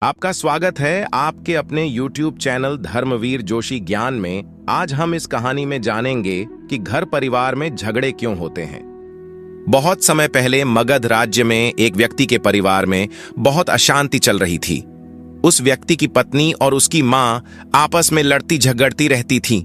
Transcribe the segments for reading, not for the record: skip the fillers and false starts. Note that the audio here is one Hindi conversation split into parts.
आपका स्वागत है आपके अपने YouTube चैनल धर्मवीर जोशी ज्ञान में। आज हम इस कहानी में जानेंगे कि घर परिवार में झगड़े क्यों होते हैं। बहुत समय पहले मगध राज्य में एक व्यक्ति के परिवार में बहुत अशांति चल रही थी। उस व्यक्ति की पत्नी और उसकी मां आपस में लड़ती झगड़ती रहती थी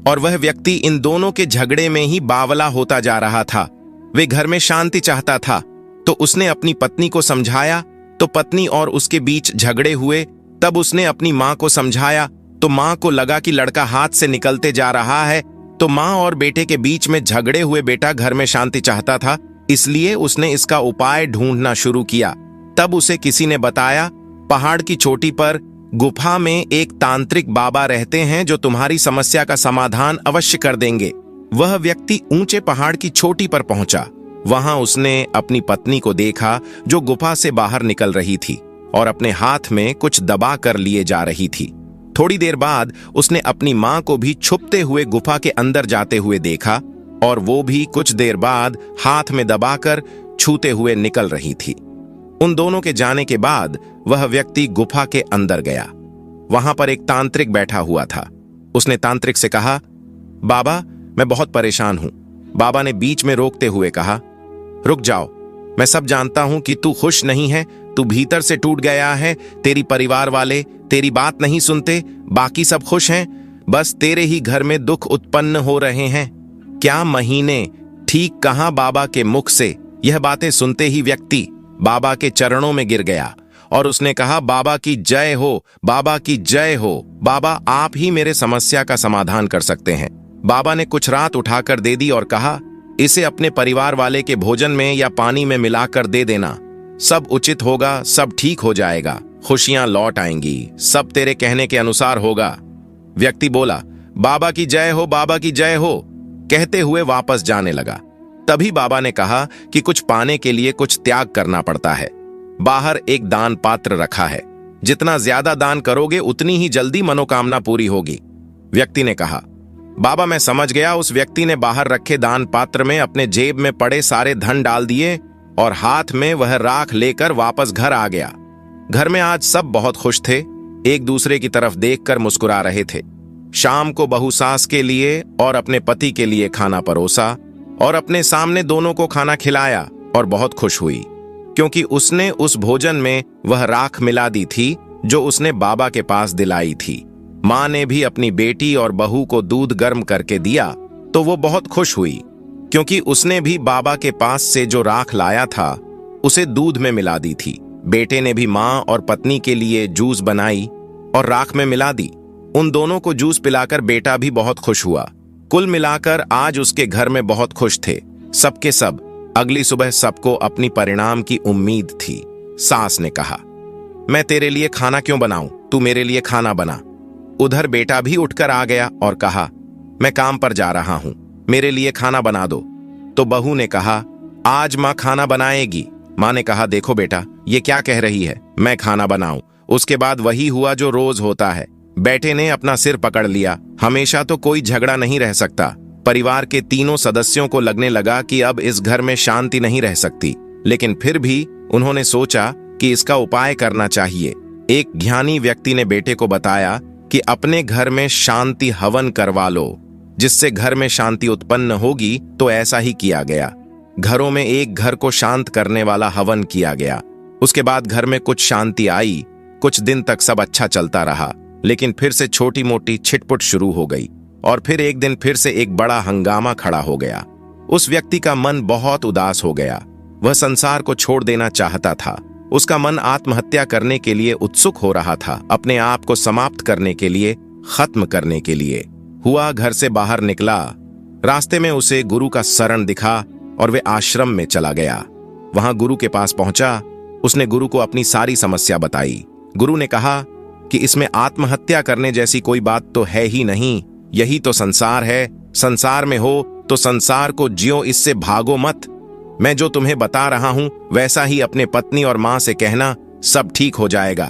और वह व्यक्ति इन दोनों के झगड़े में ही बावला होता जा रहा था। वे घर में शांति चाहता था तो उसने अपनी पत्नी को समझाया तो पत्नी और उसके बीच झगड़े हुए। तब उसने अपनी मां को समझाया तो मां को लगा कि लड़का हाथ से निकलते जा रहा है, तो मां और बेटे के बीच में झगड़े हुए बेटा घर में शांति चाहता था, इसलिए उसने इसका उपाय ढूंढना शुरू किया। तब उसे किसी ने बताया पहाड़ की चोटी पर गुफा में एक तांत्रिक बाबा रहते हैं जो तुम्हारी समस्या का समाधान अवश्य कर देंगे। वह व्यक्ति ऊंचे पहाड़ की चोटी पर पहुंचा। वहां उसने अपनी पत्नी को देखा जो गुफा से बाहर निकल रही थी और अपने हाथ में कुछ दबा कर लिए जा रही थी। थोड़ी देर बाद उसने अपनी मां को भी छुपते हुए गुफा के अंदर जाते हुए देखा और वो भी कुछ देर बाद हाथ में दबाकर छूते हुए निकल रही थी। उन दोनों के जाने के बाद वह व्यक्ति गुफा के अंदर गया। वहां पर एक तांत्रिक बैठा हुआ था। उसने तांत्रिक से कहा, बाबा मैं बहुत परेशान हूं। बाबा ने बीच में रोकते हुए कहा, रुक जाओ, मैं सब जानता हूं कि तू खुश नहीं है, तू भीतर से टूट गया है। तेरी परिवार वाले तेरी बात नहीं सुनते, बाकी सब खुश हैं, बस तेरे ही घर में दुख उत्पन्न हो रहे हैं। क्या महीने ठीक कहा बाबा के मुख से यह बातें सुनते ही व्यक्ति बाबा के चरणों में गिर गया और उसने कहा, बाबा की जय हो, बाबा की जय हो। बाबा आप ही मेरे समस्या का समाधान कर सकते हैं। बाबा ने कुछ रात उठाकर दे दी और कहा, इसे अपने परिवार वाले के भोजन में या पानी में मिलाकर दे देना, सब उचित होगा, सब ठीक हो जाएगा, खुशियां लौट आएंगी, सब तेरे कहने के अनुसार होगा। व्यक्ति बोला, बाबा की जय हो, बाबा की जय हो, कहते हुए वापस जाने लगा। तभी बाबा ने कहा कि कुछ पाने के लिए कुछ त्याग करना पड़ता है। बाहर एक दान पात्र रखा है, जितना ज्यादा दान करोगे उतनी ही जल्दी मनोकामना पूरी होगी। व्यक्ति ने कहा, बाबा मैं समझ गया। उस व्यक्ति ने बाहर रखे दान पात्र में अपने जेब में पड़े सारे धन डाल दिए और हाथ में वह राख लेकर वापस घर आ गया। घर में आज सब बहुत खुश थे, एक दूसरे की तरफ देखकर मुस्कुरा रहे थे। शाम को बहू सास के लिए और अपने पति के लिए खाना परोसा और अपने सामने दोनों को खाना खिलाया और बहुत खुश हुई, क्योंकि उसने उस भोजन में वह राख मिला दी थी जो उसने बाबा के पास दिलाई थी। मां ने भी अपनी बेटी और बहू को दूध गर्म करके दिया तो वो बहुत खुश हुई, क्योंकि उसने भी बाबा के पास से जो राख लाया था उसे दूध में मिला दी थी। बेटे ने भी मां और पत्नी के लिए जूस बनाई और राख में मिला दी। उन दोनों को जूस पिलाकर बेटा भी बहुत खुश हुआ। कुल मिलाकर आज उसके घर में बहुत खुश थे सबके सब। अगली सुबह सबको अपनी परिणाम की उम्मीद थी। सास ने कहा, मैं तेरे लिए खाना क्यों बनाऊं, तू मेरे लिए खाना बना। उधर बेटा भी उठकर आ गया और कहा, मैं काम पर जा रहा हूं, मेरे लिए खाना बना दो। तो बहू ने कहा, आज मां खाना बनाएगी। मां ने कहा, देखो बेटा ये क्या कह रही है, मैं खाना बनाऊं। उसके बाद वही हुआ जो रोज होता है। बेटे ने अपना सिर पकड़ लिया। हमेशा तो कोई झगड़ा नहीं रह सकता। परिवार के तीनों सदस्यों को लगने लगा कि अब इस घर में शांति नहीं रह सकती, लेकिन फिर भी उन्होंने सोचा कि इसका उपाय करना चाहिए। एक ज्ञानी व्यक्ति ने बेटे को बताया कि अपने घर में शांति हवन करवा लो, जिससे घर में शांति उत्पन्न होगी। तो ऐसा ही किया गया। घरों में एक घर को शांत करने वाला हवन किया गया। उसके बाद घर में कुछ शांति आई। कुछ दिन तक सब अच्छा चलता रहा, लेकिन फिर से छोटी मोटी छिटपुट शुरू हो गई और फिर एक दिन फिर से एक बड़ा हंगामा खड़ा हो गया। उस व्यक्ति का मन बहुत उदास हो गया। वह संसार को छोड़ देना चाहता था। उसका मन आत्महत्या करने के लिए उत्सुक हो रहा था, अपने आप को समाप्त करने के लिए, खत्म करने के लिए। हुआ घर से बाहर निकला। रास्ते में उसे गुरु का शरण दिखा और वे आश्रम में चला गया। वहां गुरु के पास पहुंचा। उसने गुरु को अपनी सारी समस्या बताई। गुरु ने कहा कि इसमें आत्महत्या करने जैसी कोई बात तो है ही नहीं, यही तो संसार है। संसार में हो तो संसार को जियो, इससे भागो मत। मैं जो तुम्हें बता रहा हूं वैसा ही अपने पत्नी और मां से कहना, सब ठीक हो जाएगा।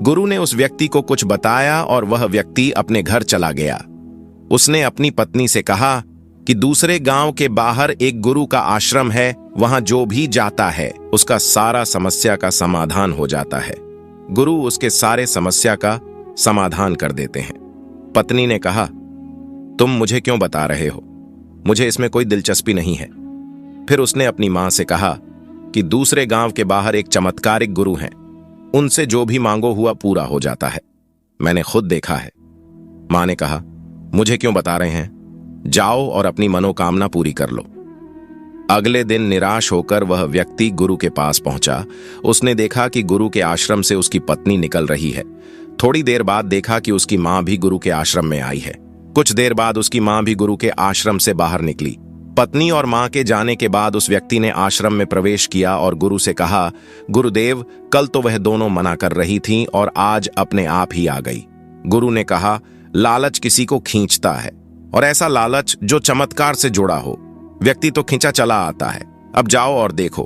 गुरु ने उस व्यक्ति को कुछ बताया और वह व्यक्ति अपने घर चला गया। उसने अपनी पत्नी से कहा कि दूसरे गांव के बाहर एक गुरु का आश्रम है, वहां जो भी जाता है उसका सारा समस्या का समाधान हो जाता है। गुरु उसके सारे समस्या का समाधान कर देते हैं। पत्नी ने कहा, तुम मुझे क्यों बता रहे हो? मुझे इसमें कोई दिलचस्पी नहीं है। फिर उसने अपनी मां से कहा कि दूसरे गांव के बाहर एक चमत्कारिक गुरु हैं, उनसे जो भी मांगो हुआ पूरा हो जाता है। मैंने खुद देखा है। मां ने कहा, मुझे क्यों बता रहे हैं? जाओ और अपनी मनोकामना पूरी कर लो। अगले दिन निराश होकर वह व्यक्ति गुरु के पास पहुंचा। उसने देखा कि गुरु के आश्रम से उसकी पत्नी निकल रही है। थोड़ी देर बाद देखा कि उसकी मां भी गुरु के आश्रम में आई है। कुछ देर बाद उसकी मां भी गुरु के आश्रम से बाहर निकली। पत्नी और मां के जाने के बाद उस व्यक्ति ने आश्रम में प्रवेश किया और गुरु से कहा, गुरुदेव, कल तो वह दोनों मना कर रही थीं और आज अपने आप ही आ गई। गुरु ने कहा, लालच किसी को खींचता है, और ऐसा लालच जो चमत्कार से जुड़ा हो। व्यक्ति तो खींचा चला आता है। अब जाओ और देखो,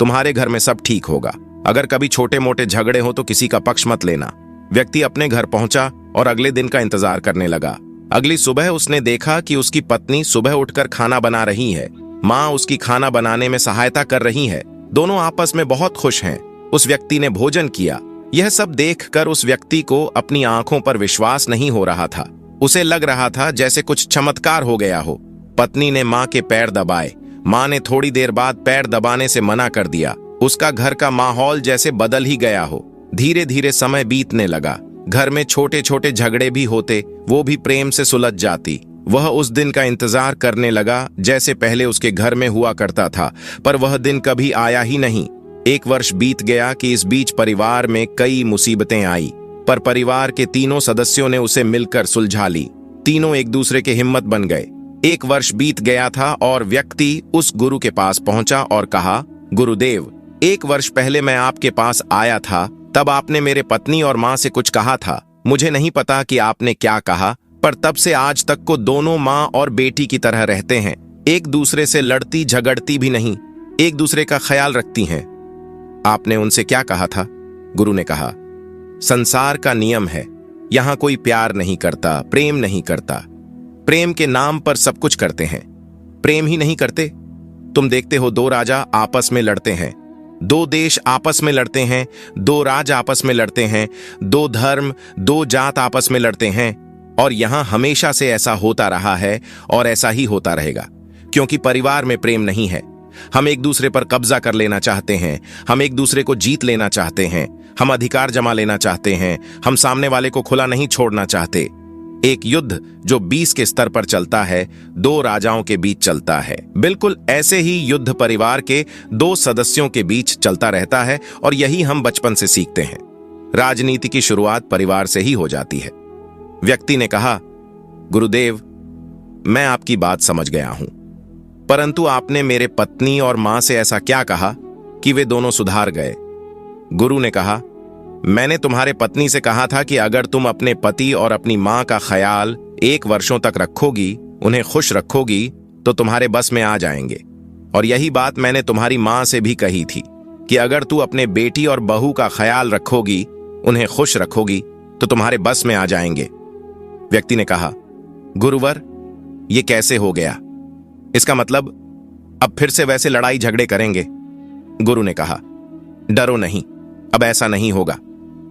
तुम्हारे घर में सब ठीक होगा। अगर कभी छोटे मोटे झगड़े हो तो किसी का पक्ष मत लेना। व्यक्ति अपने घर पहुंचा और अगले दिन का इंतजार करने लगा। अगली सुबह उसने देखा कि उसकी पत्नी सुबह उठकर खाना बना रही है। मां उसकी खाना बनाने में सहायता कर रही है। दोनों आपस में बहुत खुश हैं। उस व्यक्ति ने भोजन किया। यह सब देखकर उस व्यक्ति को अपनी आंखों पर विश्वास नहीं हो रहा था। उसे लग रहा था जैसे कुछ चमत्कार हो गया हो। पत्नी ने मां के पैर दबाए। मां ने थोड़ी देर बाद पैर दबाने से मना कर दिया। उसका घर का माहौल जैसे बदल ही गया हो। धीरे धीरे समय बीतने लगा। घर में छोटे छोटे झगड़े भी होते, वो भी प्रेम से सुलझ जाती। वह उस दिन का इंतजार करने लगा जैसे पहले उसके घर में हुआ करता था, पर वह दिन कभी आया ही नहीं। 1 वर्ष बीत गया कि इस बीच परिवार में कई मुसीबतें आई, पर परिवार के तीनों सदस्यों ने उसे मिलकर सुलझा ली। तीनों एक दूसरे के हिम्मत बन गए। 1 वर्ष बीत गया था और व्यक्ति उस गुरु के पास पहुंचा और कहा, गुरुदेव, 1 वर्ष पहले मैं आपके पास आया था। तब आपने मेरे पत्नी और मां से कुछ कहा था। मुझे नहीं पता कि आपने क्या कहा, पर तब से आज तक को दोनों मां और बेटी की तरह रहते हैं। एक दूसरे से लड़ती झगड़ती भी नहीं, एक दूसरे का ख्याल रखती हैं। आपने उनसे क्या कहा था? गुरु ने कहा, संसार का नियम है, यहां कोई प्यार नहीं करता, प्रेम नहीं करता। प्रेम के नाम पर सब कुछ करते हैं, प्रेम ही नहीं करते। तुम देखते हो 2 राजा आपस में लड़ते हैं, 2 देश आपस में लड़ते हैं, 2 राज आपस में लड़ते हैं, 2 धर्म, 2 जात आपस में लड़ते हैं। और यहां हमेशा से ऐसा होता रहा है और ऐसा ही होता रहेगा, क्योंकि परिवार में प्रेम नहीं है। हम एक दूसरे पर कब्जा कर लेना चाहते हैं, हम एक दूसरे को जीत लेना चाहते हैं, हम अधिकार जमा लेना चाहते हैं, हम सामने वाले को खुला नहीं छोड़ना चाहते। एक युद्ध जो 20 के स्तर पर चलता है, 2 राजाओं के बीच चलता है। बिल्कुल ऐसे ही युद्ध परिवार के 2 सदस्यों के बीच चलता रहता है, और यही हम बचपन से सीखते हैं। राजनीति की शुरुआत परिवार से ही हो जाती है। व्यक्ति ने कहा, गुरुदेव, मैं आपकी बात समझ गया हूं, परंतु आपने मेरे पत्नी और मां से ऐसा क्या कहा कि वे दोनों सुधार गए? गुरु ने कहा, मैंने तुम्हारे पत्नी से कहा था कि अगर तुम अपने पति और अपनी मां का ख्याल 1 वर्षों तक रखोगी, उन्हें खुश रखोगी, तो तुम्हारे बस में आ जाएंगे। और यही बात मैंने तुम्हारी मां से भी कही थी कि अगर तू अपने बेटी और बहू का ख्याल रखोगी, उन्हें खुश रखोगी, तो तुम्हारे बस में आ जाएंगे। व्यक्ति ने कहा, गुरुवर, ये कैसे हो गया? इसका मतलब अब फिर से वैसे लड़ाई झगड़े करेंगे? गुरु ने कहा, डरो नहीं, अब ऐसा नहीं होगा।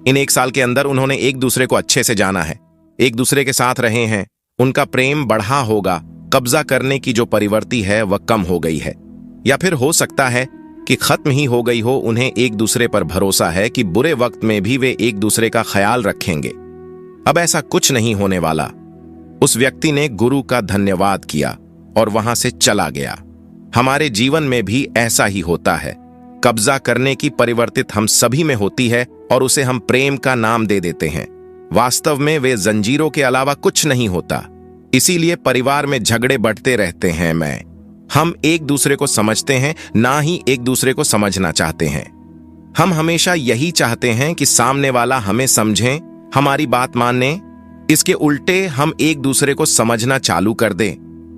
इन 1 साल के अंदर उन्होंने एक दूसरे को अच्छे से जाना है, एक दूसरे के साथ रहे हैं, उनका प्रेम बढ़ा होगा। कब्जा करने की जो परिवर्ती है वह कम हो गई है, या फिर हो सकता है कि खत्म ही हो गई हो। उन्हें एक दूसरे पर भरोसा है कि बुरे वक्त में भी वे एक दूसरे का ख्याल रखेंगे। अब ऐसा कुछ नहीं होने वाला। उस व्यक्ति ने गुरु का धन्यवाद किया और वहां से चला गया। हमारे जीवन में भी ऐसा ही होता है। कब्जा करने की परिवर्तित हम सभी में होती है और उसे हम प्रेम का नाम दे देते हैं। वास्तव में वे जंजीरों के अलावा कुछ नहीं होता। इसीलिए परिवार में झगड़े बढ़ते रहते हैं। हम एक दूसरे को समझते हैं, ना ही एक दूसरे को समझना चाहते हैं। हम हमेशा यही चाहते हैं कि सामने वाला हमें समझे, हमारी बात माने। इसके उल्टे हम एक दूसरे को समझना चालू कर दें,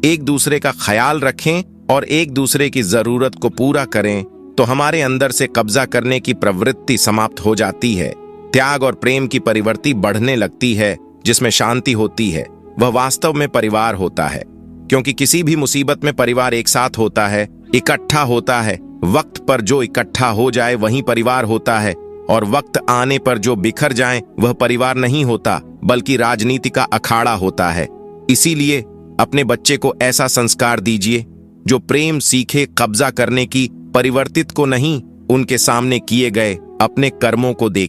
एक दूसरे का ख्याल रखें और एक दूसरे की जरूरत को पूरा करें, तो हमारे अंदर से कब्जा करने की प्रवृत्ति समाप्त हो जाती है। त्याग और प्रेम की परिवर्ती बढ़ने लगती है, जिसमें शांति होती है। वह वास्तव में परिवार होता है, क्योंकि किसी भी मुसीबत में परिवार एक साथ होता है, इकट्ठा होता है। वक्त पर जो इकट्ठा हो जाए वही परिवार होता है, और वक्त आने पर जो बिखर जाए वह परिवार नहीं होता, बल्कि राजनीति का अखाड़ा होता है। इसीलिए अपने बच्चे को ऐसा संस्कार दीजिए जो प्रेम सीखे, कब्जा करने की, परिवर्तित को नहीं, उनके सामने किए गए अपने कर्मों को देखे।